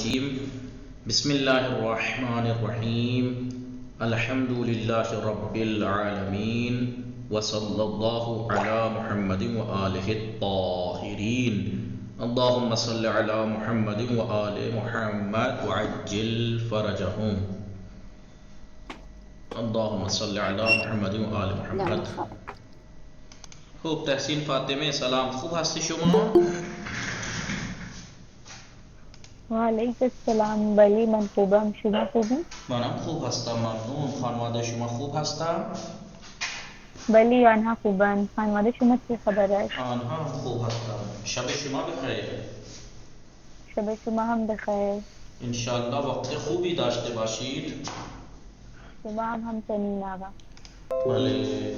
الرجیم بسم اللہ الرحمن الرحیم الحمد للہ رب العالمین وصلی اللہ علی محمد وآلہ الطاہرین اللہم صلی علی محمد وآل محمد وعجل فرجہم اللہم صلی علی محمد وآل محمد. خوب تحسین فاطمه سلام، خوب هستی شما؟ وعلیکم السلام. بلی من خوبم، شما خوبی؟ منم خوب هستم ممنون. خانواده شما خوب هستن؟ بلی آنها خوبن. خانواده شما چه خبر است؟ آنها هم خوب هستن. شب شما بخیر. شب شما هم بخیر. انشالله وقت خوبی داشته باشید. شما هم همچنین آقا. بله.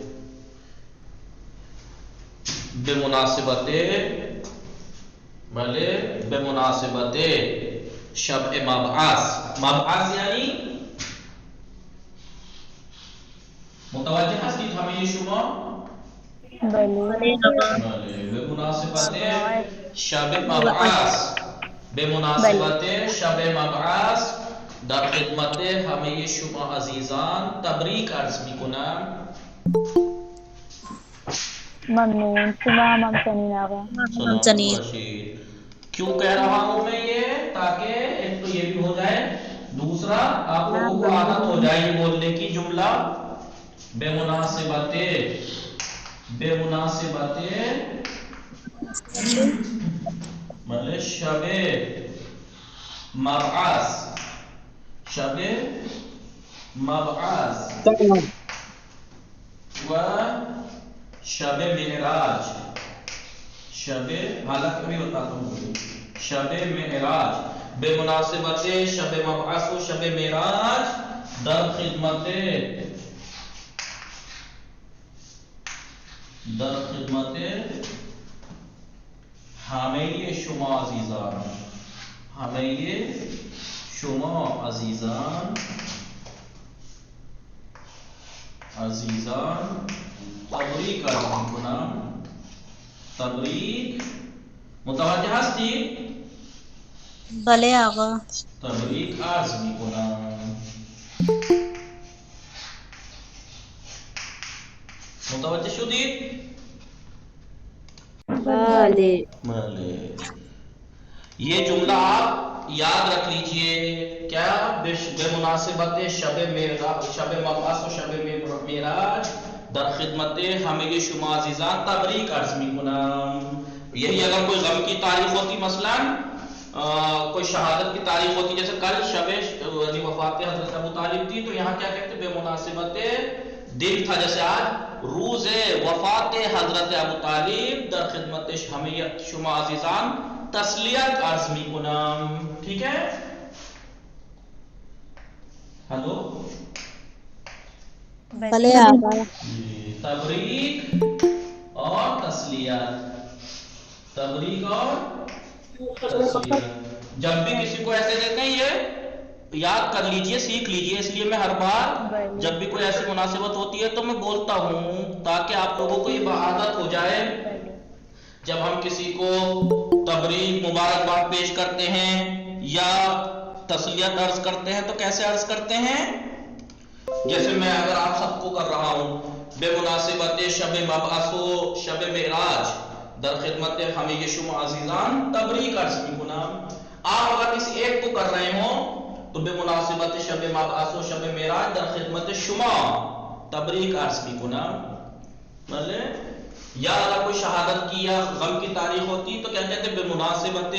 به مناسبت شب مبعث یعنی متوجه هستید همه شما؟ بلی. به مناسبت شب مبعث در خدمت همه شما عزیزان تبریک عرض میکنم. ممنون. شما هم همچنین آقا. کیوں کہہ رہا ہوں میں یہ؟ تاکہ ایک تو یہ بھی ہو جائے، دوسرا آپ لوگوں کو عادت ہو جائے یہ بولنے کی جملہ بے مناسبت مطلب شب مبعث و شب معراج. حالت بھی بتاتا ہوں. شب معراج بے مناسبت شب مبعث و شب معراج در خدمت همه شما عزیزان تبریک عرض میکنم. تبریک متوجه هستی؟ بله آقا. تبریک عرض میکنم. متوجه شدید؟ بله. یہ جملہ آپ یاد رکھ لیجئے. کیا؟ بے مناسبت شب مبعث و شب معراج در خدمت همه شما عزیزان تبریک عرض میکنم. یہی اگر کوئی غم کی تاریخ ہوتی، مثلا کوئی شہادت کی تاریخ ہوتی، جیسے کل شب وفات حضرت ابو طالب تھی، تو یہاں کیا کہتے؟ بے مناسبت دن تھا، جیسے آج روز وفات حضرت ابو طالب در خدمت همه شما عزیزان تسلیت عرض میکنم. ٹھیک ہے؟ ہلو. بله آقا. تبریک اور تسلیت. جب بھی کسی کو ایسے دیتے ہیں یہ یاد کر لیجئے، سیکھ لیجئے. اس لیے میں ہر بار جب بھی کوئی ایسی مناسبت ہوتی ہے تو میں بولتا ہوں تاکہ آپ لوگوں کو یہ عادت ہو جائے. جب ہم کسی کو تبریک مبارکباد پیش کرتے ہیں یا تسلیت عرض کرتے ہیں تو کیسے عرض کرتے ہیں؟ جیسے میں اگر آپ سب کو کر رہا ہوں بے مناسبت شب مبعث و شب معراج در خدمت همه شما عزیزان تبریک عرض میکنم. آپ اگر کسی ایک کو کر رہے ہوں تو بے مناسبت شب مبعث و شب معراج در خدمت شما تبریک عرض میکنم. یا اگر کوئی شہادت کی یا غم کی تاریخ ہوتی تو کیا کہتے ہیں؟ بے مناسبت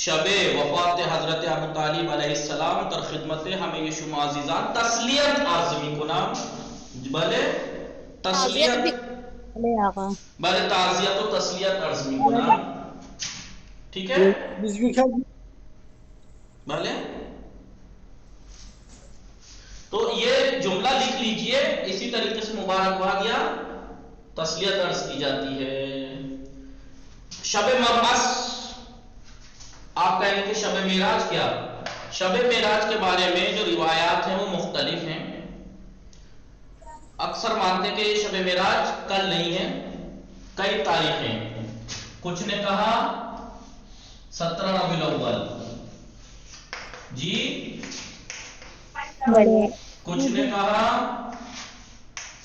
شب وفات حضرت ابو طالب علیہ السلام در خدمت همه شما عزیزان تسلیت عرض میکنم. بله تسلیت. بله آقا. بله تعزیت و تسلیت عرض میکنم. ٹھیک ہے؟ بله. تو یہ جملہ لکھ لیجئے. اسی طریقے سے مبارکباد یا تسلیت عرض کی جاتی ہے. شب مبعث آپ کہیں گے کہ شب معراج کیا؟ شب معراج کے بارے میں جو روایات ہیں وہ مختلف ہیں. اکثر مانتے کہ یہ شب معراج کل نہیں ہے، کئی تاریخیں. کچھ نے کہا 17 ربیع الاول، جی بولیے کچھ نے کہا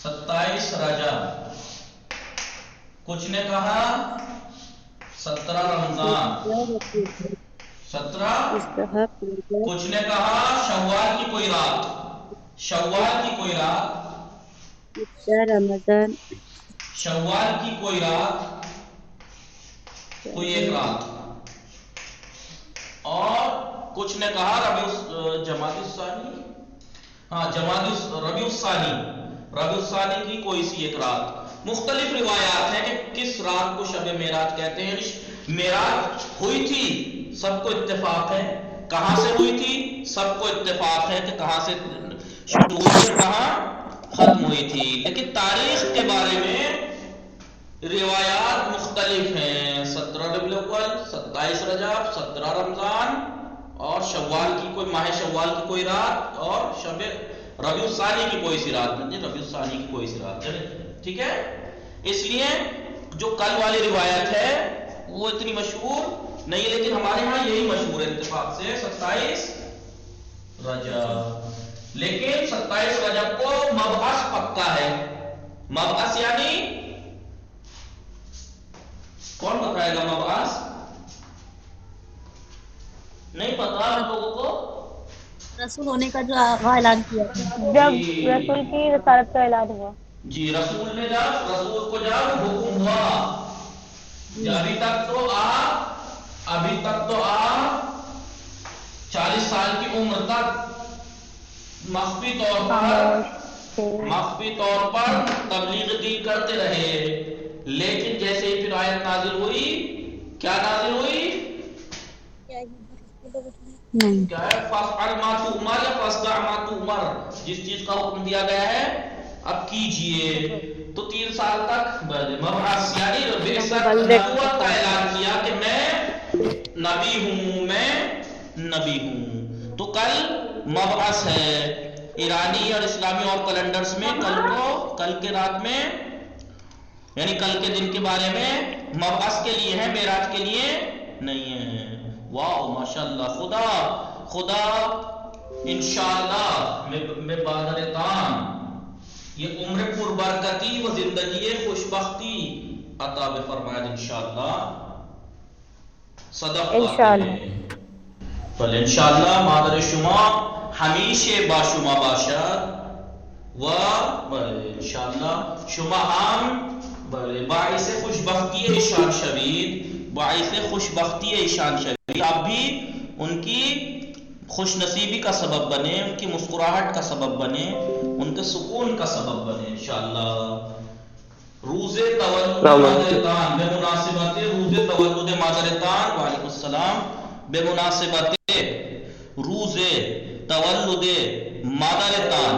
27 رجب، کچھ نے کہا 17 رمضان، 17، کچھ نے کہا شوال کی کوئی رات، شوال کی کوئی رات، رمضان، شوال کی کوئی رات، کوئی ایک رات، اور کچھ نے کہا جمادی الثانی، ہاں ربیع الثانی، ربیع الثانی کی کوئی سی ایک رات۔ مختلف روایات ہیں کہ کس رات کو شب معراج کہتے ہیں۔ معراج ہوئی تھی، سب کو اتفاق ہے، کہاں سے ہوئی تھی سب کو اتفاق ہے کہ کہاں سے شروع ہوئی تھی اور کہاں ختم ہوئی تھی، لیکن تاریخ کے بارے میں روایات مختلف ہیں۔ 17 ربیع الاول، 27 رجب، 17 رمضان، اور شوال کی کوئی ماہ شوال کی کوئی رات، اور شب ربیع الثانی کی کوئی سی رات، ربیع الثانی کی کوئی سی رات، ٹھیک ہے۔ اس لیے جو کل والی روایت ہے وہ اتنی مشہور نہیں ہے، لیکن ہمارے ہاں یہی مشہور ہے اتفاق سے 27 رجب۔ لیکن 27 رجب کو مبعث پکا ہے۔ مبعث یعنی کون بتائے گا مبعث؟ نہیں پتا آپ لوگوں کو؟ رسول ہونے کا جو آغا اعلان کیا تھا، جب رسول کی رسالت کا اعلان ہوا، جی رسول نے جب رسول کو جب حکم ہوا، ابھی تک تو آپ 40 سال کی عمر تک مخفی طور پر تبلیغ دین کرتے رہے، لیکن جیسے ہی پھر آیت نازل ہوئی، کیا نازل ہوئی؟ کیا ہے؟ فَافْعَلْ مَا تُؤْمَرْ یا فَاصْدَعْ مَا تُؤْمَرْ، جس چیز کا حکم دیا گیا ہے اب کیجئے۔ تو 3 سال تک مبعث یعنی نبوت کا اعلان کیا کہ میں نبی ہوں، میں نبی ہوں۔ تو کل مبعث ہے، ایرانی اور اسلامی اور کیلنڈرز میں کل کے رات میں یعنی کل کے دن کے بارے میں مبعث کے لیے ہے، معراج کے لیے نہیں ہے۔ واو ماشاءاللہ، خدا انشاءاللہ میں بادر تام یہ عمر پر برکتی و زندگی خوشبختی عطا فرمائے انشاءاللہ، صدق انشاءاللہ۔ بل انشاءاللہ مادر شما ہمیشہ با شما باشد و انشاءاللہ شما ہم باعث خوشبختی ایشان شوید، باعث خوشبختی ایشان شوید، آپ بھی ان کی خوش نصیبی کا سبب بنے، ان کی مسکراہٹ کا سبب بنے، ان کے سکون کا سبب بنے انشاءاللہ۔ روز تولد مادرتان بمناسبت روز تولد مادرتان، وعلیکم السلام، بمناسبت روز تولد مادرتان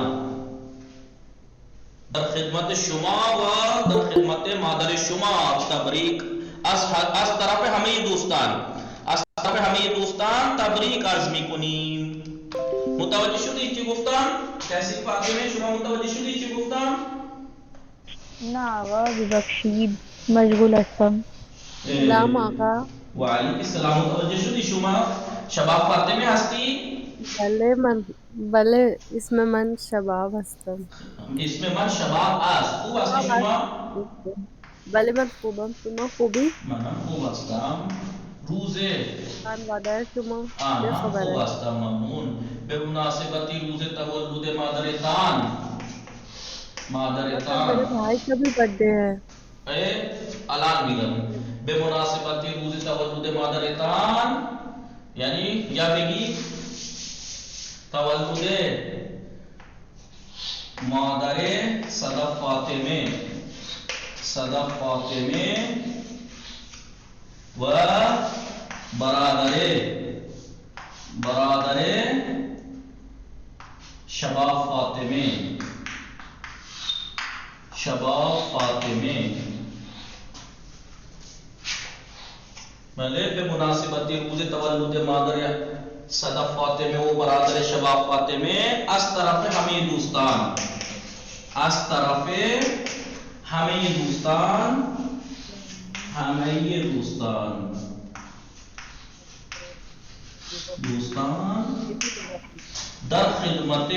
در خدمت شما و در خدمت مادر شما تبریک از طرف همه دوستان تبریک عرض میکنیم۔ متوجه شدی چی گفتم؟ کیسی فاطمه شما متوجه شدی چی گفتم؟ نه آقا ببخشید مشغول هستم. سلام آقا. وعلیکم السلام، متوجه شدی شما؟ شباب فاطمه هستی؟ بله اسم من شباب هستم. اسم من شباب است. خوب هستی شما؟ بله من خوبم، شما خوبی؟ منم خوب هستم. روز خانواده شما چه خوب خبره؟ هستم، ممنون. به مناسبت روز تولد مادرتان میرے بھائی کا بھی برتھ ڈے ہے. الان میگم به مناسبت روز تولد مادرتان یعنی یا بگی تولد مادر صدف فاطمه و برادر شباب فاطمه به مناسبت روز تولد مادر صدف فاطمه و برادر شباب فاطمه از طرف همه دوستان دوستان در خدمت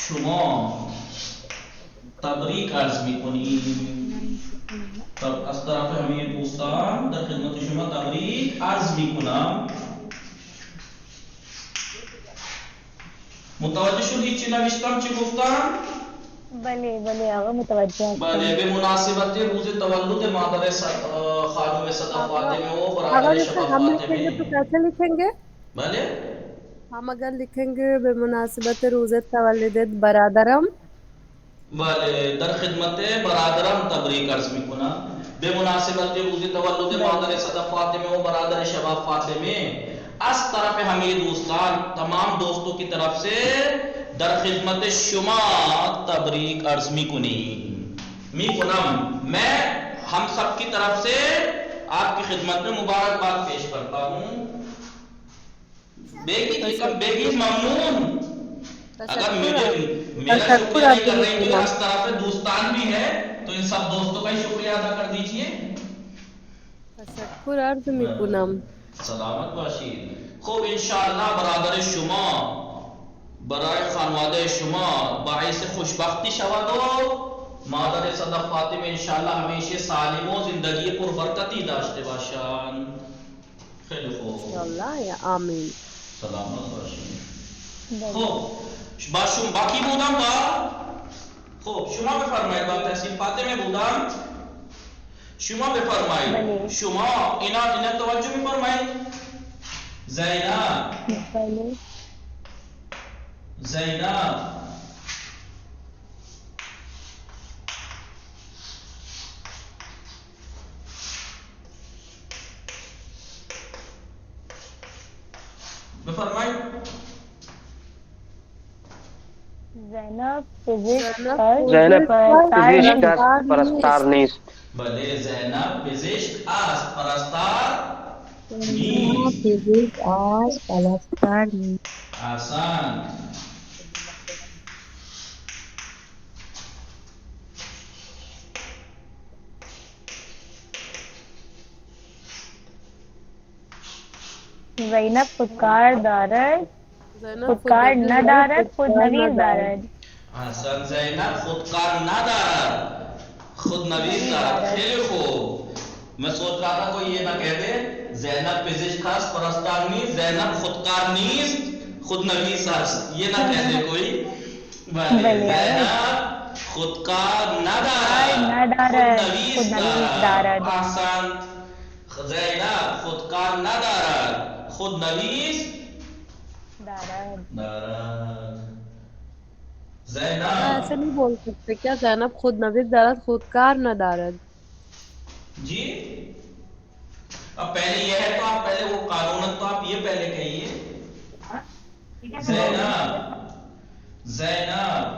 شما تبریک عرض میکنیم. از طرف همه دوستان در خدمت شما تبریک عرض میکنم. متوجه شدید چی نوشتم، چی گفتم؟ بله آقا متوجه هستم. بله، به مناسبت روز تولد مادر خانم صدف فاطمه و برادر شفا ہم فاطمه. لکھیں گے تو کیسے لکھیں گے؟ بله ہم اگر لکھیں گے بمناسبت روز تولد برادرم، بله در خدمت برادرم تبریک عرض میکنم. به مناسبت روز تولد مادر صدف فاطمه و برادر شفا فاطمه از طرف همه دوستان، تمام دوستوں کی طرف سے در خدمت شما تبریک عرض میکنم. میں ہم سب کی طرف سے آپ کی خدمت میں مبارکباد پیش کرتا ہوں. بیگی ممنون. اگر میرا شکریہ نہیں کر رہے ہیں، اس طرف دوستان بھی ہے تو ان سب دوستوں کا ہی شکریہ ادا کر دیجئے. تشکر عرض میکنم. سلامت باشید. خوب انشاءاللہ برادر شما برای خانواده شما باعث خوشبختی شود و مادر صدف فاطمه انشاءاللہ ہمیشہ سالم و زندگی پر برکتی داشته باشند. خیلی خوب. انشاءاللہ یا آمین. سلامت باشید. خوب باقی بودم با خوب شما بفرمایید. با تحصیل فاطمه بودم، شما بفرمایید. شما اینا توجه میفرمایید. زینب بفرمایید. زینب پزشک پرستار نیست. بله زینب پزشک است، پرستار نیست. احسن. زینب خودکار دارد، خودکار ندارد، خودنویس دارد. احسن. زینب خودکار ندارد، خودنویس دارد. خیلی خوب. میں سوچ رہا تھا کوئی یہ نہ کہہ دے زینب پزشک است، پرستار نیست، زینب خودکار نیست، خودنویس است، یہ نہ کہہ دے کوئی. زینب خودکار ندارد، خودنویس دارد. احسن. زینب خودکار ندارد، خودنویس دارد. زینب ایسے نہیں بول سکتے کیا؟ زینب خودنویس دارد، خودکار ندارد. جی اب پہلے یہ ہے تو آپ پہلے وہ قانون تو آپ یہ پہلے کہیے. زینب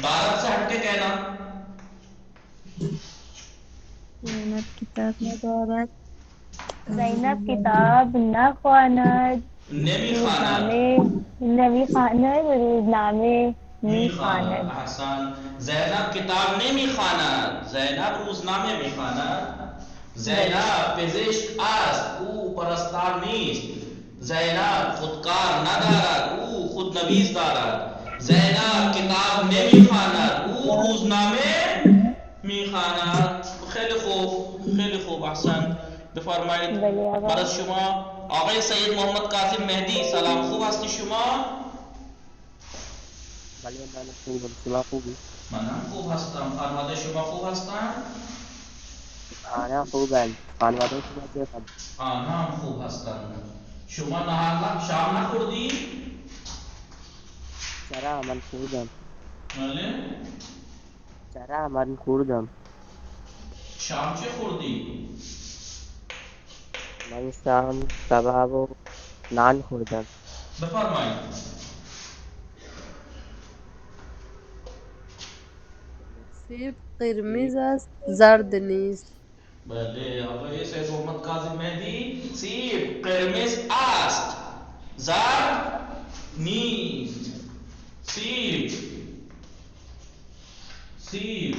بارت سے ہٹ کے کہنا. زینب کتاب ندارد، زینب کتاب نخواند، نمیخواند، روزنامه میخواند. احسن. زینب کتاب نمیخواند، زینب روزنامه میخواند. زینب پزشک است، او پرستار نیست. زینب خودکار ندارد، او خودنویس دارد. زینب کتاب نمیخواند، او روزنامه میخواند. خیلی خوب، خیلی خوب. احسن. بفرمایید. بعد از شما آقای سید محمد قاسم مهدی. سلام، خوب هستی شما؟ بله من خوبم. شما خوبی؟ منم خوب هستم. خانواده شما خوب هستن؟ آنها خوبن. خانواده شما چطور؟ آنها هم خوب هستن. شما نهار شام نخوردی؟ چرا من خوردم. بله؟ چرا من خوردم. شام چه خوردی؟ من شام کباب و نان خوردم. بفرمایید. سیب قرمز است، زرد نیست. بله آقای سید محمد کاظم مهدی. سیب قرمز است، زرد نیست. سیب سیب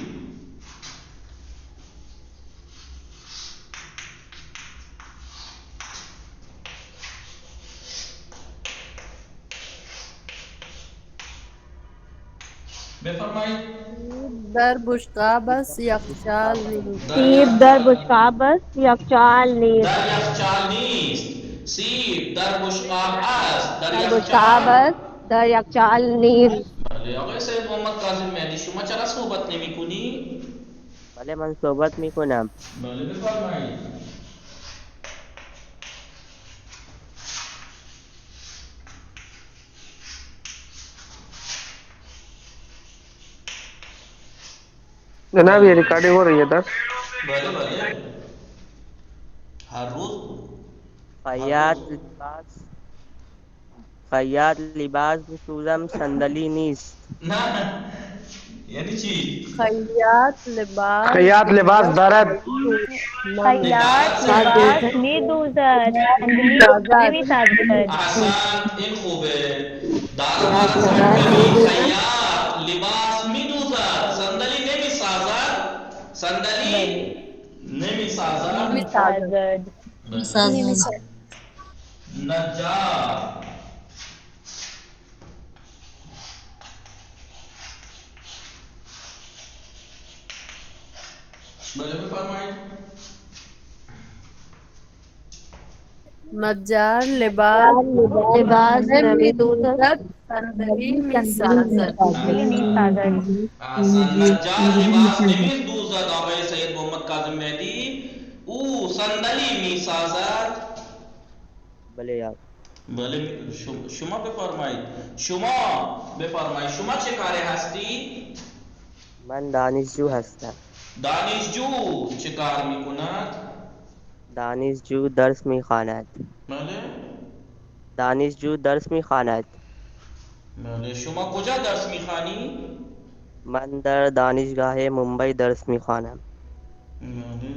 بفرمائیں در بشقابس یخچال نیست. سیب در بشقابس یخچال نیست. در یخچال نیست. سیب در بشقاب است. در در یخچال. بشقابس در یخچال نیست. بله آقای سید محمد کاظم مهدی شما چرا صحبت نمی کنی؟ بله من صحبت میکنم. بله بفرمایید. جناب یہ ریکارڈنگ ہو رہی ہے در. بله بله هر روز خیاط لباس بسوزم صندلی نیست. نه یعنی چی؟ خیاط لباس دارد. خیاط لباس میدوزد. صندلی نمیسازد. احسنت این خوبه. دارالمعارف فهمیدی؟ خیاط لباس میدوزد صندلی نمیسازد. صندلی نمیسازد. نمیسازد. نجار بله بفرمایید. نجار لباس نمیدوزد. صندلی میسازد. صندلی نمیسازد. احسن. نجار لباس نمیدوزد آقای سید محمد کاظم مهدی او صندلی میسازد. بله یار. بله شما بفرمایید. شما بفرمایید شما چه کاره هستی؟ من دانشجو هستم. دانشجو چه کار میکند؟ دانشجو درس میخواند. بله دانشجو درس میخواند. بله شما کجا درس میخوانی؟ من در دانشگاه ممبئی درس میخوانم. بله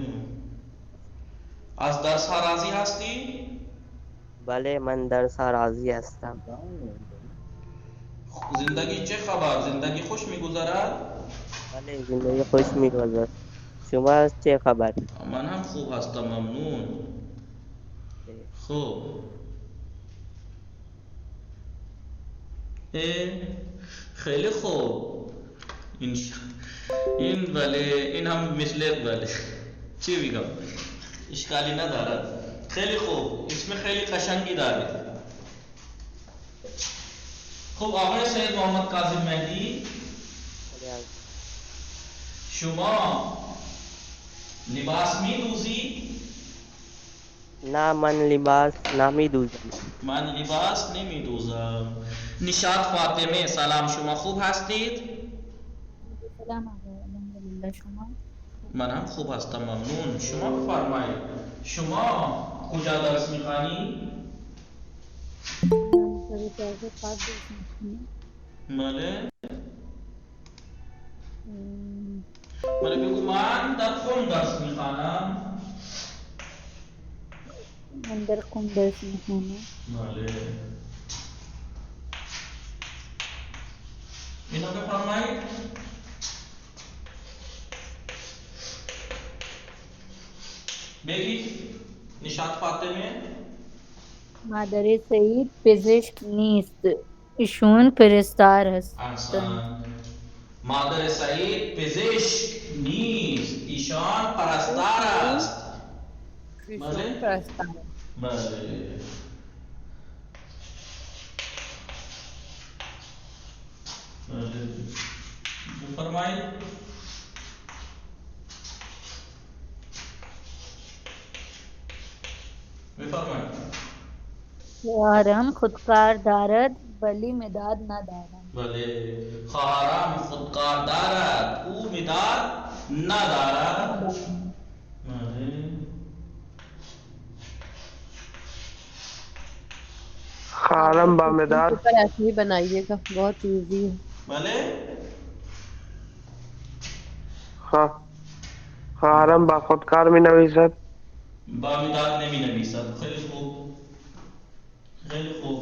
از درس ها راضی هستی؟ بله من درس ها راضی هستم. زندگی چه خبر؟ زندگی خوش میگذرد؟ بله زندگی خوش میگذرد. شما چه خبر؟ من هم خوب هستم ممنون. خوب خیلی خوب. این بله این هم مثل بله چی بگم اشکالی ندارد. خیلی خوب اسم خیلی قشنگی داره. خب آقای سید محمد کاظم مهدی شما لباس میدوزی؟ نه من لباس نمیدوزم. من لباس نمیدوزم. نشاط فاطمه سلام شما خوب هستید؟ سلام آقا الحمدلله. شما من هم خوب هستم ممنون. شما بفرمایید شما کجا درس میخوانی؟ بله بله بگو من در قم درس میخوانم. من در قم درس میخوانم. بله اینو بفرمایید. بگید نشاط فاطمه. مادر سعید پزشک نیست. ایشون پرستار است. احسن. مادر سعید پزشک نیست ایشان پرستار است. بله پرستار. بله بله بفرمایید. بفرمایید. خواهرم خودکار دارد ولی مداد ندارد. بله خواهرم خودکار دارد او مداد ندارد. بله خارم با مدار. پر ایسے ہی بنائیے گا بہت ایزی ہے. بله خارم با خودکار می نویسد. با مداد نمی نویسد. خیلی خوب خیلی خوب.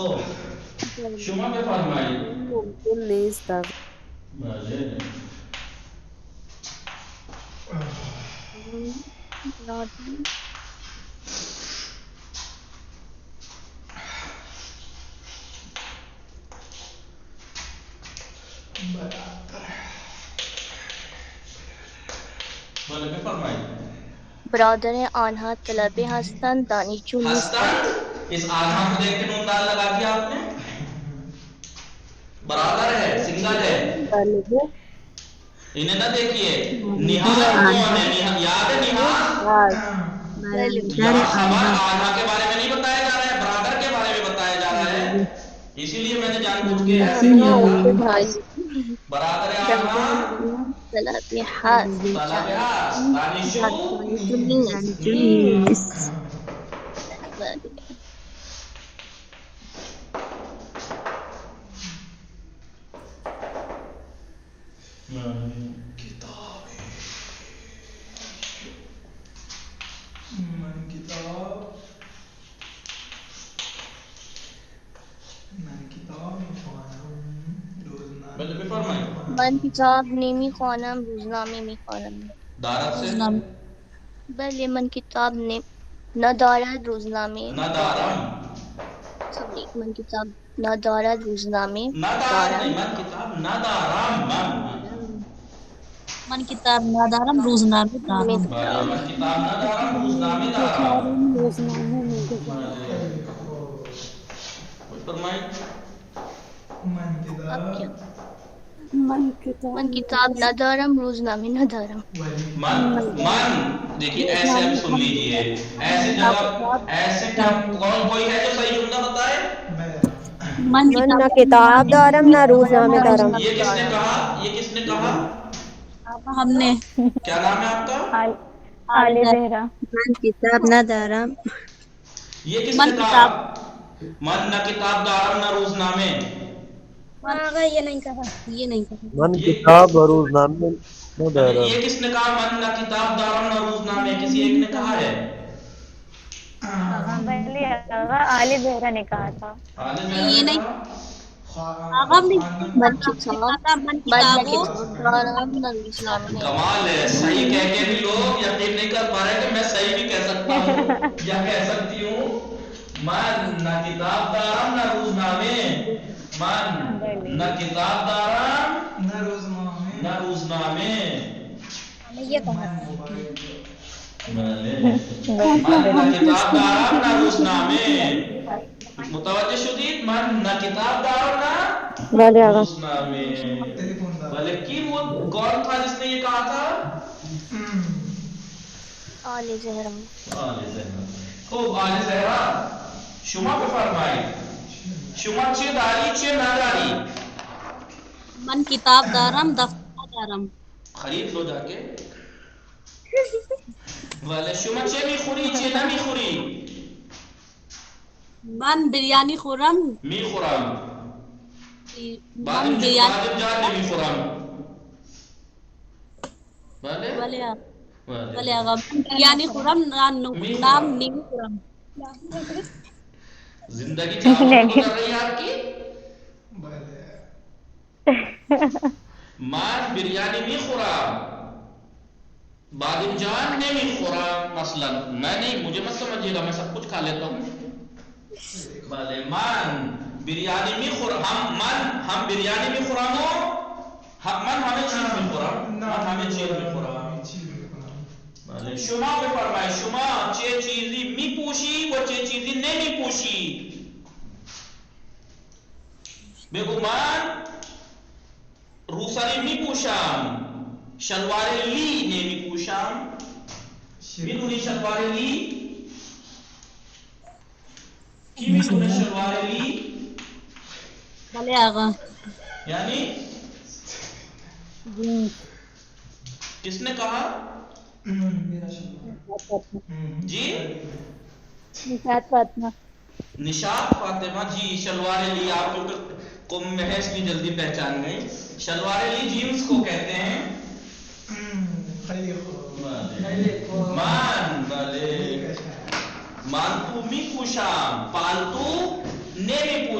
خب شما بفرمایید. ممکن نیست. بله. بله بفرمایید. برادر آنها طلبه هستند، دانشجو نیستند. ہستند، اس آنها کو دیکھ کے نون دال لگا دیا آپ نے. برادر ہے، سنگل ہے. انہیں نہ دیکھیے. نہاد کون ہے؟ یاد ہے نہاد؟ یہاں خبر آنها کے بارے میں نہیں بتایا جا رہا ہے، برادر کے بارے میں بتایا جا رہا ہے. اسی لیے میں نے جان بوجھ کے ایسے کیا تھا. برادر آنها طلبه هست. طلبهاست، دانشجو نیست. بله. من کتاب نمی خوانم، روزنامه می خوانم. دارد سے بله من کتاب ندارد، روزنامه ندارم. سوری، من کتاب ندارد، روزنامه ندارد نہیں، من کتاب ندارم. من کتاب ندارم، روزنامه دارم. بله من کتاب ندارم، روزنامه دارم. فرمائیں. اب کیا؟ من کتاب ندارم، روزنامه ندارم. من دیکھیے ایسے اب سن لیجئے، ایسے جب ایسے کوئی ہے جو صحیح جملہ بتائے. من نہ کتاب دارم نہ روزنامے دارم. یہ کس نے کہا؟ یہ کس نے کہا؟ ہم نے. کیا نام ہے آپ کا؟ عالی زہرا. من کتاب ندارم. یہ کس نے کہا؟ من نہ کتاب دارم نہ روزنامے. یہ نہیں کہا. من کتاب اور روزنامے نہ دارم. یہ کس نے کہا من نہ کتاب دارم نہ روزنامے؟ کسی ایک نے کہا ہے. پہلے عالی زہرا نے کہا تھا. یہ نہیں. من کتاب دارم، روزنامه نہیں. کمال ہے، صحیح کہہ کے بھی لوگ یقین نہیں کر پا رہے کہ میں صحیح بھی کہہ سکتا ہوں یا کہہ سکتی ہوں. من نہ کتاب دارم نہ روزنامے. من نہ کتاب دارم نہ روزنامے. یہ کہا. من نہ کتاب دارم نہ روزنامے. متوجہ شدید؟ من نہ کتاب دارم نہ روزنامے. بھلے کی وہ کون تھا جس نے یہ کہا تھا؟ عالی زہرا. آل زہرا. خوب آل زہرا شما بفرمائید. شما چه داری چه نداری؟ من کتاب دارم، دفتر دارم. خرید لو جا کے. بله شما چه میخوری چه نمیخوری؟ من بریانی خورم. میخورم. من بریانی. بعد جان نمیخورم. بله؟ بله آقا. من بریانی خورم، نام نمی خورم. زندگی چاہوں گزر رہی ہے آپ کی؟ من بریانی میخورم، بادمجان نمیخورم مثلا. میں نہیں، مجھے مت سمجھیے گا، میں سب کچھ کھا لیتا ہوں. بله من بریانی میخورم. ہم بریانی میخورم و من همه چیز میخورم. من همه چیز میخورم. بله شما بفرمایید شما چه چیزی میپوشی و چه چیزی نمیپوشی؟ بگو من روسری میپوشم، شلوار لی نمیپوشم. میدونی شلوار لی؟ کی میدونه شلوار لی؟ بله آقا. یعنی کس نے کہا؟ جی نشاط فاطمہ. نشاط فاطمہ جی. شلوار لی آپ کو محض بھی جلدی پہچان گئی. شلوار لی جینس کو کہتے ہیں. من بله من تو میپوشم، پالتو نمیپوشم.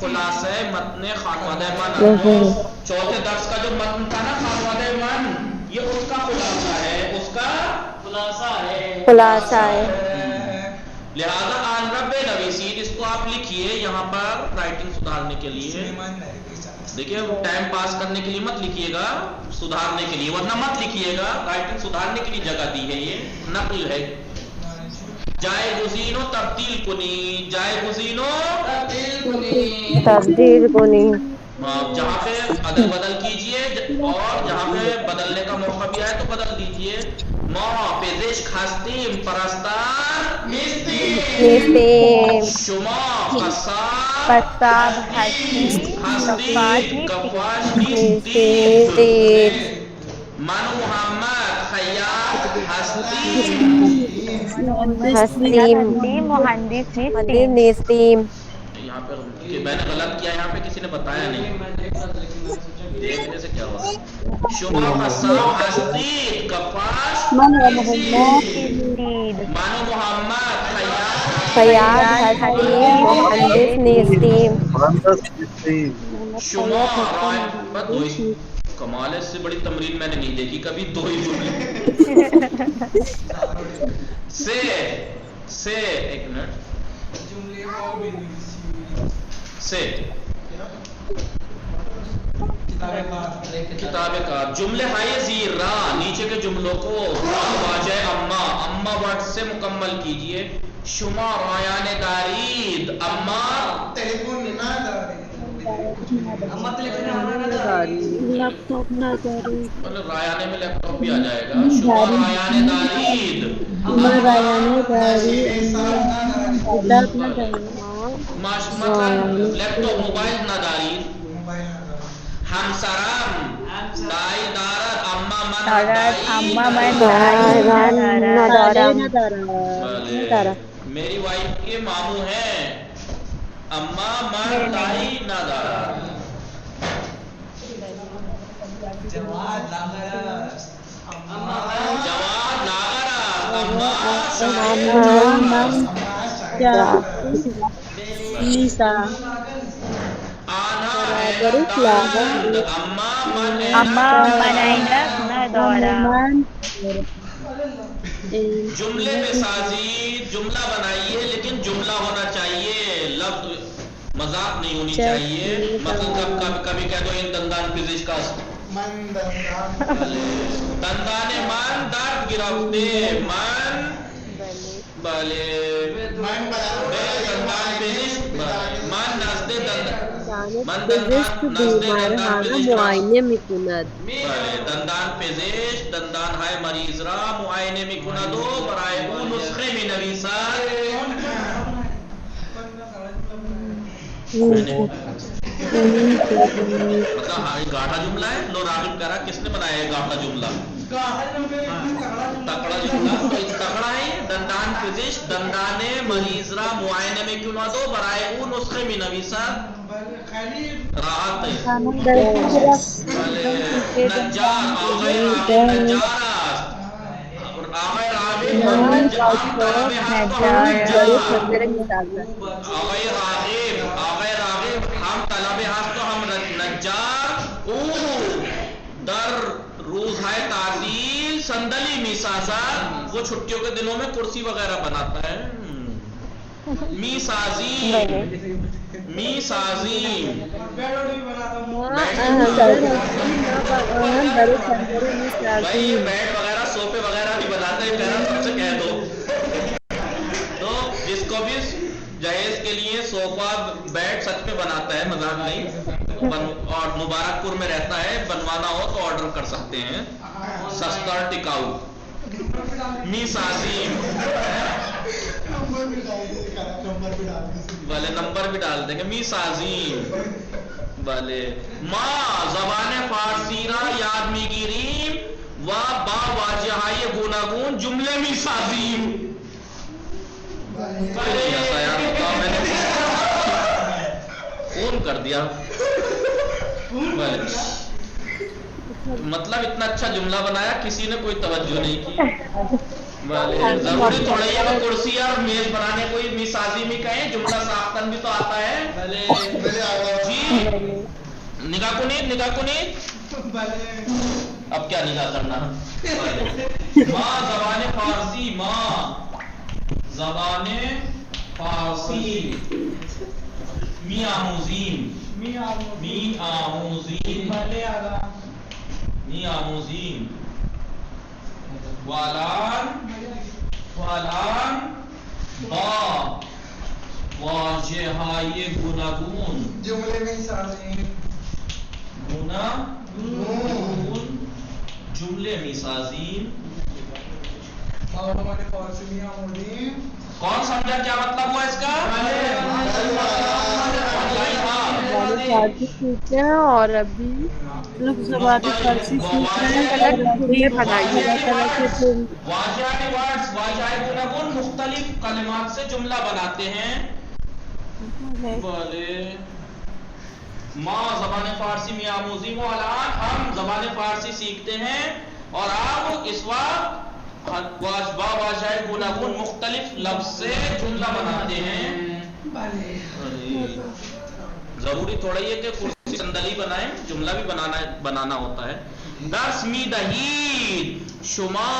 خلاصہ متن خانوادہ من، چوتھے درس کا جو متن تھا نا خانوادہ من، یہ اس کا خلاصہ ہے، اس کا خلاصہ ہے، خلاصہ ہے۔ لہذا آن رب نویسین، اس کو آپ لکھیے یہاں پر رائٹنگ سدھارنے کے لیے، دیکھیے ٹائم پاس کرنے کے لیے مت لکھیے گا، سدھارنے کے لیے، ورنہ مت لکھیے گا، رائٹنگ سدھارنے کے لیے جگہ دی ہے، یہ نقل ہے۔ جائے گزینو تبدیل کنی، جائے گزینو تبدیل کنی، جہاں پہ عدل بدل کیجئے، اور جہاں پہ بدلنے کا موقع بھی آئے تو بدل دیجئے۔ ما پزشک هستیم، پرستار نیستیم، شما قصاب قصاب هستیم، کفاش نیستیم، من محمد خیاط هستیم، هستیم، مهندس نیستیم۔ یہاں پہ کہ میں نے غلط کیا، یہاں پہ کسی نے بتایا نہیں، دیکھنے سے کیا ہوا؟ شما قصاب هستید، کفاش من محمد خیاط هستیم، مهندس نیستیم۔ شما رائے بس دو ہی کمال ہے، اس سے بڑی تمرین میں نے نہیں دیکھی کبھی، دو ہی جملے سے ایک منٹ سے کتاب کار جملے ہائے زیر را، نیچے کے جملوں کو واجہ اما، اما ورڈ سے مکمل کیجئے۔ شما رایان دارید، اما ٹیلیفون نہ لیپ ٹاپ نہ داری، رایانے میں لیپ ٹاپ بھی آ جائے گا۔ شما رایان دارید، مطلب لیپ ٹاپ موبائل نہ دارید۔ ہمسرم دائی دارد، اما من اما من بلے میری وائف کے ماموں ہیں، اما من دائی نہ دارد۔ جواد لاغرست، اما اما من عینک ندارم۔ جملے میں سازی، جملہ بنائیے لیکن جملہ ہونا چاہیے، لفظ مذاق نہیں ہونی چاہیے۔ مطلب کبھی کہہ دو ان دندان پزشک کا دندان من درد گرفته، من بله دندان پزشک، من نزد دندان پزشک معاینه میکند. بله دندان پزشک دندان های مریض را معاینه میکند و برای او نسخه مینویسد۔ مطلب گاڑھا جملہ ہے، لو راغب کرا کس نے بنایا ہے گاڑھا جملہ؟ تکڑا جملہ، تکڑا ہے۔ دندان پزشک دندان مریض را معائنے میں کیوں نہ دو برائے او نسخے میں نویسد راحت ہے۔ نجار آغای راغب نجار است، آغای راغب ہم طلب ہست تو ہم نجار، آغای راغب ہم طلب ہست تو ہم نجار، او در روزهای تعطیل صندلی می سازد، وہ چھٹیوں کے دنوں میں کرسی وغیرہ بناتا ہے۔ می سازی، می سازی بھائی یہ بیڈ وغیرہ صوفے وغیرہ بھی بناتا ہے، کہنا سب سے کہہ دو تو جس کو بھی جہیز کے لیے صوفہ بیڈ سچ میں بناتا ہے، مذاق نہیں، اور مبارک پور میں رہتا ہے، بنوانا ہو تو آرڈر کر سکتے ہیں، سستا اور ٹکاؤ۔ می سازی بھلے نمبر بھی ڈال دیں گے، می سازی بھلے۔ ما زبان فارسی را یاد میگیریم و با واجه‌های گوناگون جمله می سازیم۔ ایسا یاد ہوتا میں نے فون کر دیا، مطلب اتنا اچھا جملہ بنایا کسی نے کوئی توجہ نہیں کی۔ ضروری تھوڑا یہ کہ کرسی اور میز بنانے کوئی میسازی میں کہیں جملہ ساختن بھی تو آتا ہے بھلے آگا جی نگاہ کنید اب کیا نگاہ کرنا ماں زبان فارسی زبان فارسی می آموزین بھلے آگا والان با واژه‌های گوناگون جملے میں سازی گوناگون جملے میں سازی اور ہمارے فارسی میں آمودین کون سمجھا کیا مطلب ہوا اس کا فارسی سیکھتے ہیں اور ابھی لوگ زبان فارسی سیکھ رہے ہیں اور جملے بنائیے طرح کے پھر واجہائی ورڈز واجہائی گوناگون مختلف کلمات سے جملہ بناتے ہیں بھلے ماں زبان فارسی میں آموزی و الان ہم زبان فارسی سیکھتے ہیں اور آپ اس وقت واجہائی گوناگون مختلف لفظ سے جملہ بناتے ہیں ضروری تھوڑا یہ کہ کرسی صندلی بنائیں جملہ بھی بنانا ہوتا ہے درس می دہید شما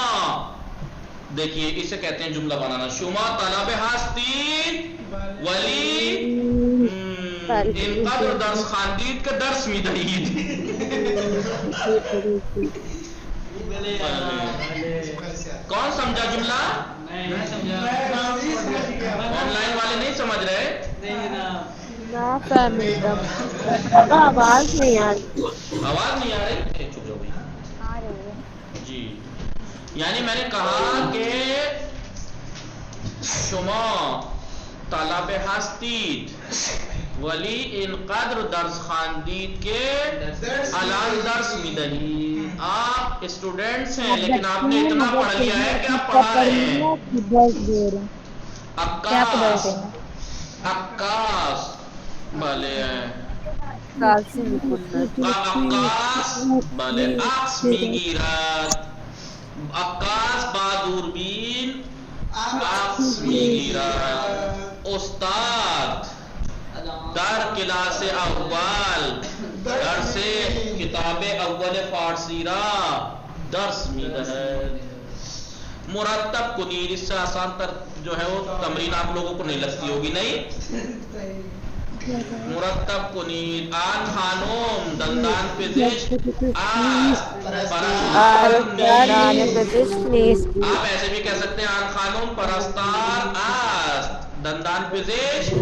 دیکھیے اسے کہتے ہیں جملہ بنانا شما طلب ہستید ولی ان قدر درس خواندید کہ درس می دہید کون سمجھا جملہ آن لائن والے نہیں سمجھ رہے آواز نہیں آ رہی چپ جاؤ بھائی آ رہی ہے جی یعنی میں نے کہا کہ شما طلب ہستید ولی ان قدر درس خواندید کے الان درس میدہید آپ اسٹوڈنٹس ہیں لیکن آپ نے اتنا پڑھ لیا ہے کہ آپ پڑھا رہے ہیں عکاس بھلے عکاس بھلے عکس میگیرد عکاس با دوربین عکس میگیرد استاد در کلاس اول درس کتاب اول فارسی را درس میدهد مرتب کنید اس سے آسان تر جو ہے وہ تمرین آپ لوگوں کو نہیں لگتی ہوگی نہیں مرتب کنید آن خانم دندان پزشک آپ ایسے بھی کہہ سکتے ہیں آن خانم پرستار دندان پزشک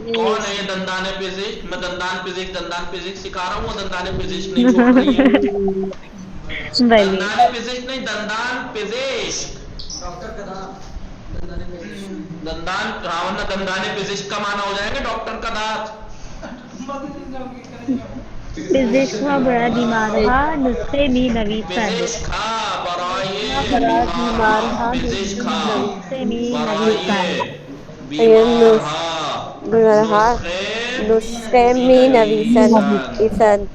کون ہے یہ دندان پزشک میں دندان پزشک سکھا رہا ہوں وہ دندان پزشک نہیں بول رہی ہے دندان پزشک نہیں دندان پزشک دندان پزشک کا معنی ہو جائے گا ڈاکٹر کا دانت پزشک برای بیمارها نسخه می نویسند پزشک برای بیمارها نسخه می نویسند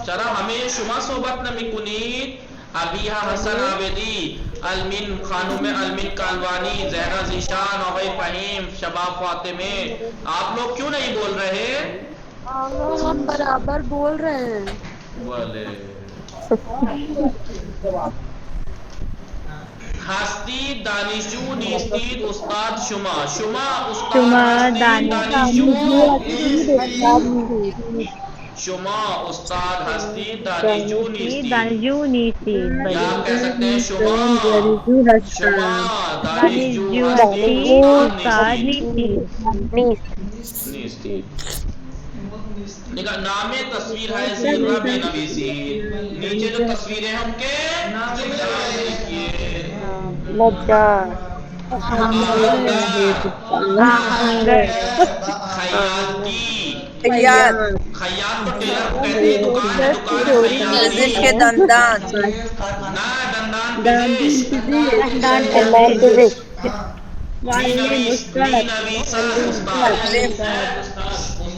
چرا ہمیں شما صحبت نمی کنید ابیہ حسن عابدی المین خانم المین کالوانی زہرا ذیشان آغای فہیم شباب فاطمے آپ لوگ کیوں نہیں بول رہے ہم برابر بول رہے ہیں بولے ہستی دانشجو نیستید استاد شما استاد شما استاد ہستی دانشجو نیستید یا آپ کہہ سکتے ہیں شما دانشجو ہستی استاد نیستید نام تصویر ہے زیرہ بے نویسی نیچے جو تصویریں ہیں ان کے خیاط تو ٹیلر کو کہتے ہیں دکان کے دندان دندان پزشک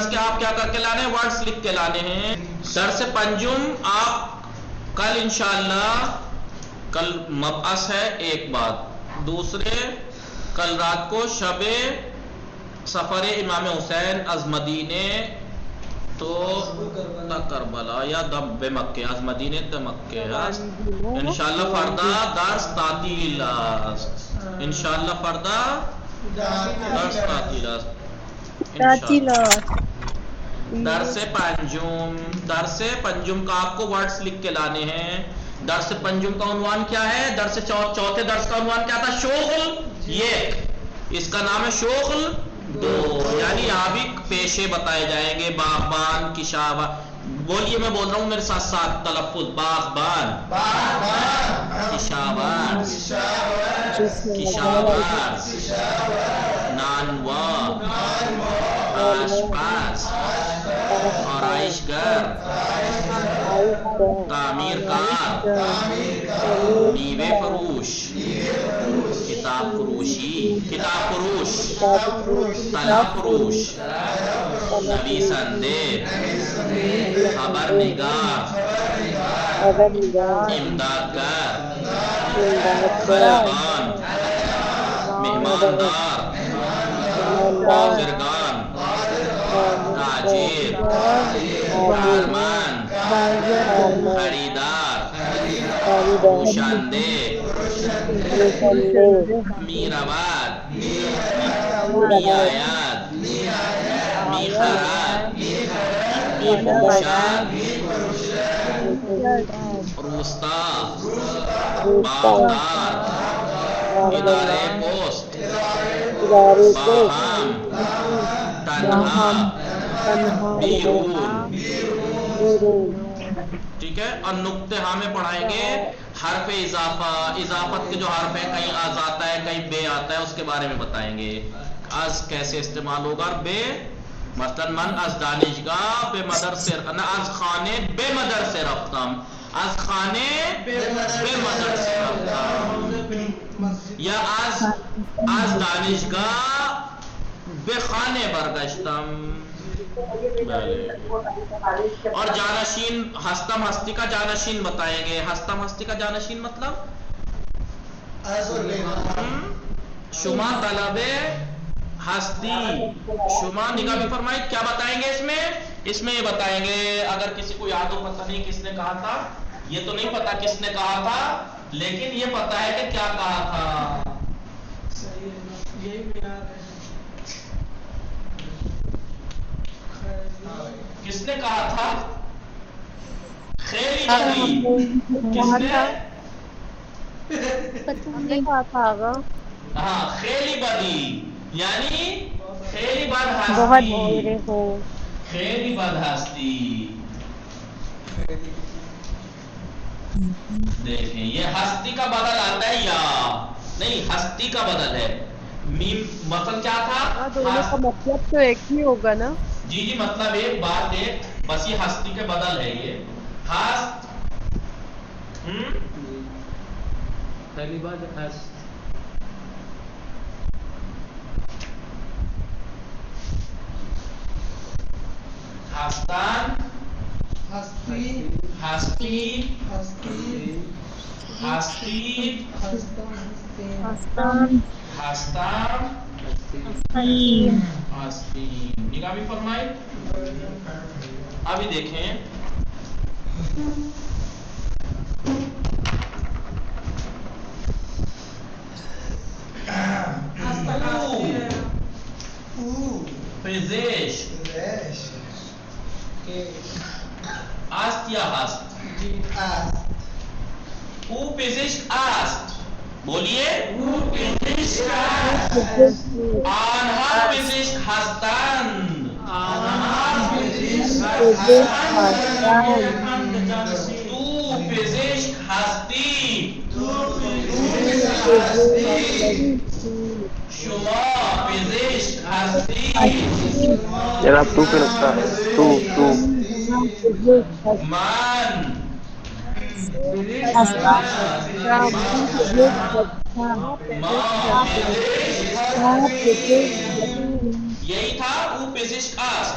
درس کے آپ کیا کر کے لانے ہیں؟ ورڈز لکھ کے لانے ہیں. درس پنجم آپ کل انشاءاللہ، کل مبعث ہے ایک بات. دوسرے کل رات کو شب سفر امام حسین از مدینے تو کربلا یا بے مکہ، از مدینے تے مکہ. انشاءاللہ فردہ درس تعطیل است. انشاءاللہ فردہ درس تعطیل است. درس پنجم، درس پنجم کا آپ کو ورڈز لکھ کے لانے ہیں. درس پنجم کا عنوان کیا ہے؟ درس چوتھے درس کا عنوان کیا تھا؟ شغل یک. اس کا نام ہے شغل دو، یعنی یہاں بھی پیشے بتائے جائیں گے. باغبان، کشاورز. بولیے، میں بول رہا ہوں میرے ساتھ ساتھ تلفظ. باغبان، کشاورز، کشاورز، نانوا، آشپز، آرائش گر، تعمیر کار، میوے فروش، کتاب فروشی، کتاب فروش، طلب فروش، نویسنده، خبر نگار، امدادگر، خلبان، مہماندار، بازرگان، تاجر، کارمند، خریدار، پوشنده، میرود، میآید، میخرد، میفروشد، روستا، باغدار، اداره پست، باهم، تنہا، بیرون. ٹھیک ہے. اور نقطے ہمیں پڑھائیں گے حرف اضافہ. اضافت کے جو حرف ہے، کہیں از آتا ہے کہیں بے آتا ہے، اس کے بارے میں بتائیں گے. از کیسے استعمال ہوگا اور بے، مثلا من از دانشگاہ بے مدرسے، از خانے بے مدرسے رفتم، از خانے بے مدرسے رفتم. یا از دانشگاہ بے خانے برگشتم. اور جانشین، ہستم ہستی کا جانشین بتائیں گے. ہستم ہستی کا جانشین مطلب شما طلب ہستی. شما نگاہ بھی فرمائے. کیا بتائیں گے اس میں؟ اس میں یہ بتائیں گے، اگر کسی کو یاد ہو، پتہ نہیں کس نے کہا تھا، یہ تو نہیں پتا کس نے کہا تھا، لیکن یہ پتا ہے کہ کیا کہا تھا. کس نے کہا تھا؟ خیلی بدی. کس نے کہا تھا؟ ہاں، خیلی بدی، یعنی خیلی بد بہت ہستی. برے ہو. خیلی بد ہستی. دیکھیں، یہ ہستی کا بدل آتا ہے یا نہیں؟ ہستی کا بدل ہے. میم مطلب کیا تھا؟ دونوں کا مطلب تو ایک ہی ہوگا نا. جی جی، مطلب ایک بات ایک، بس یہ ہستی کے بدل ہے. یہ ہست، پہلی بات ہست. ہستان، ہستی، ہستی، ہستی، ہستان، ہستان، ہستین. ہستین. نگاہ بھی فرمائی. ابھی دیکھیں، پزشک، است یا ہست؟ او پزشک است. بولیے، او پزشک است. آنها پزشک هستند. آنها پزشک هستند. تو پزشک هستی. تو پزشک هستی. شما پزشک هستی. جناب تو پہ لگتا ہے. تو من یہی تھا. او پزشک است.